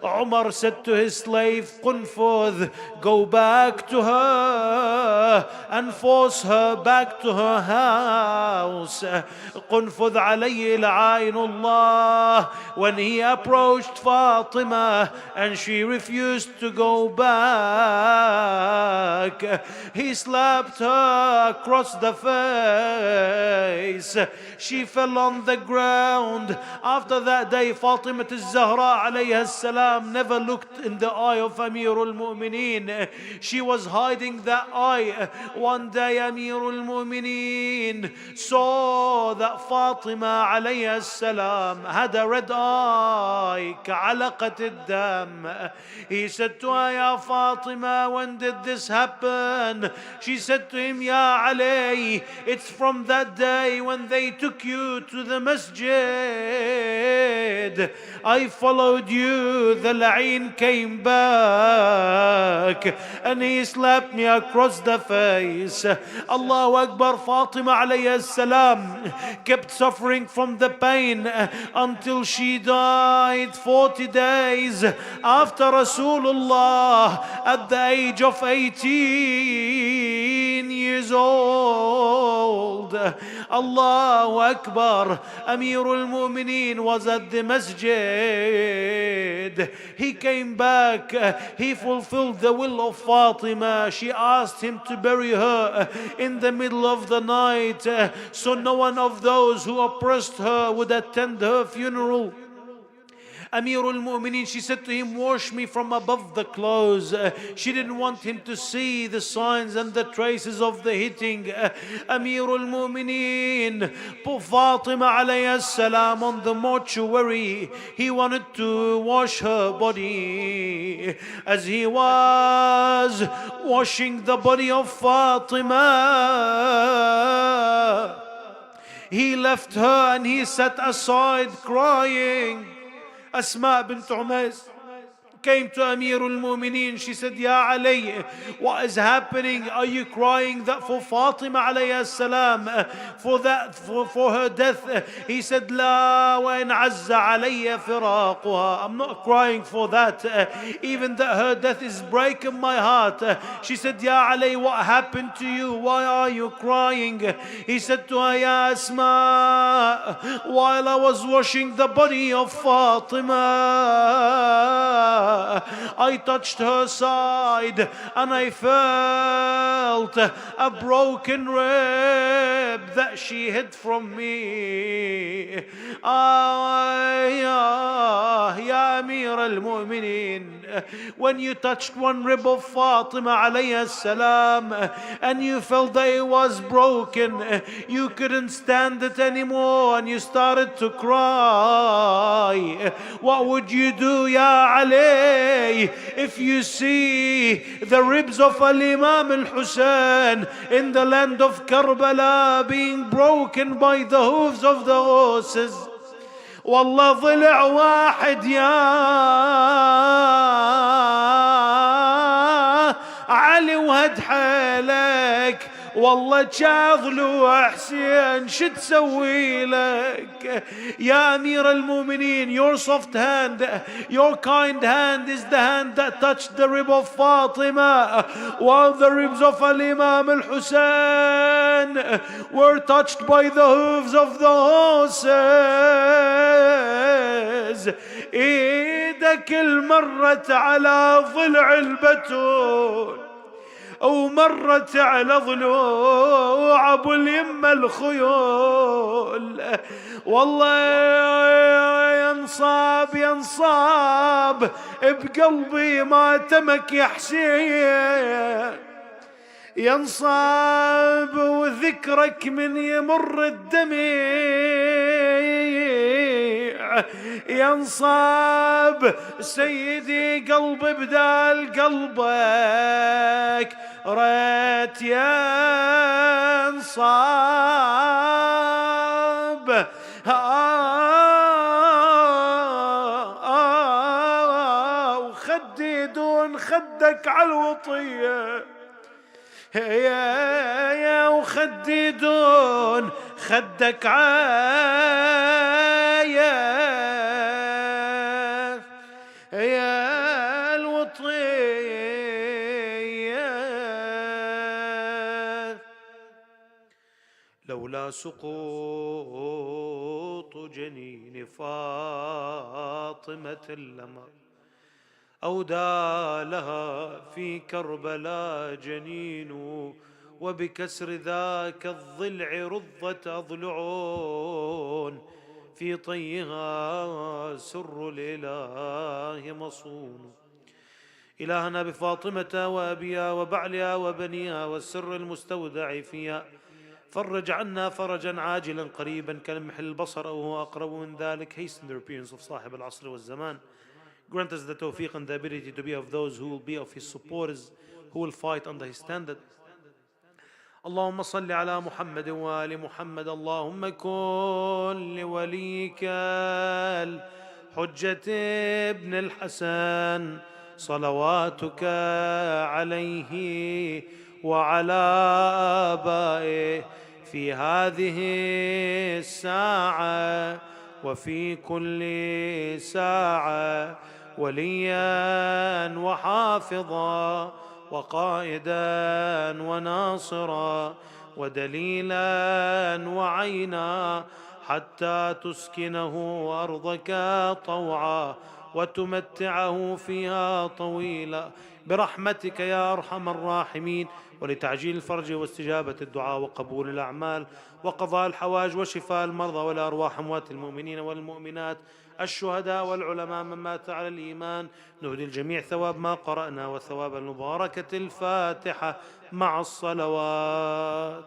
Umar said to his slave Qunfudh, go back to her and force her back to her house. Qunfudh alayhi la'aynullah, when he approached Fatima and she refused to go back, he slapped her across the face. She fell on the ground. After that day, Fatima al-Zahra alayha salam never looked in the eye of Amir al-Mu'mineen. She was hiding that eye. One day Amir al-Mu'mineen saw that Fatima alayha salam had a red eye, كعلقة الدم. He said to her, Ya Fatima, when did this happen? She said to him, Ya Ali, it's from that day when they took you to the masjid. I followed you, the la'in came back and he slapped me across the face. Allahu Akbar. Fatima alayhi salam kept suffering from the pain until she died 40 days after Rasulullah at the age of 18 years old. Allahu Akbar. Amir al-Mu'mineen was at the masjid. He came back. He fulfilled the will of Fatima. She asked him to bury her in the middle of the night so no one of those who oppressed her would attend her funeral. Amir al-Mu'mineen, she said to him, wash me from above the clothes. She didn't want him to see the signs and the traces of the hitting. Amir al-Mu'mineen put Fatima alayhi salam on the mortuary. He wanted to wash her body. As he was washing the body of Fatima, he left her and he sat aside crying. Asma bint Umays came to Amir al-Mu'mineen. She said, Ya Ali, what is happening? Are you crying that for Fatima alayhi salam, for her death? He said, La wa in azza alayya firaquha. I'm not crying for that. Even that her death is breaking my heart. She said, Ya Ali, what happened to you? Why are you crying? He said to her, Ya Asma, while I was washing the body of Fatima, I touched her side and I felt a broken rib that she hid from me. Ya Amir al-Mu'mineen, when you touched one rib of Fatima alayhi salam and you felt that it was broken, you couldn't stand it anymore and you started to cry. What would you do, Ya Ali, if you see the ribs of Al-Imam al-Hussein in the land of Karbala being broken by the hooves of the horses? والله ضلع واحد يا والله ضلوع حسين شو تسوي لك يا أمير المؤمنين. Your soft hand, your kind hand is the hand that touched the rib of Fatima, while the ribs of Al-Imam al-Hussein were touched by the hooves of the horses. ايدك مرت على ضلع البتول ومرت على ضلوع ابو اليمه الخيول. والله ينصاب بقلبي ماتمك يا حسين، ينصاب وذكرك من يمر الدمع، ينصاب سيدي قلب بدال قلبك ريت ينصاب. وخدي دون خدك على الوطيه يا وخدي دون خدك يا الوطية. لولا سقوط جنين فاطمة لما أودى لها في كربلاء جنين، وبكسر ذاك الضلع رضت أضلعون، في طيها سر الإله مصون. إلهنا بفاطمة وأبيها وبعلها وبنيها والسر المستودع فيها، فرج عنا فرجا عاجلا قريبا كلمح البصر أو هو أقرب من ذلك. Hasten the appearance of صاحب العصر والزمان. Grant us the tawfiq and the ability to be of those who will be of his supporters, who will fight under his standard. اللهم صل على محمد وآل محمد. اللهم كن لوليك الحجة ابن الحسن صلواتك عليه وعلى آبائه في هذه الساعة وفي كل ساعة وليا وحافظا وقائدا وناصرا ودليلا وعينا، حتى تسكنه أرضك طوعا وتمتعه فيها طويلا برحمتك يا أرحم الراحمين، ولتعجيل الفرج واستجابة الدعاء وقبول الأعمال وقضاء الحوائج وشفاء المرضى والأرواح أموات المؤمنين والمؤمنات الشهداء والعلماء من مات على الإيمان. نهدي الجميع ثواب ما قرأنا وثواب المباركة الفاتحة مع الصلوات.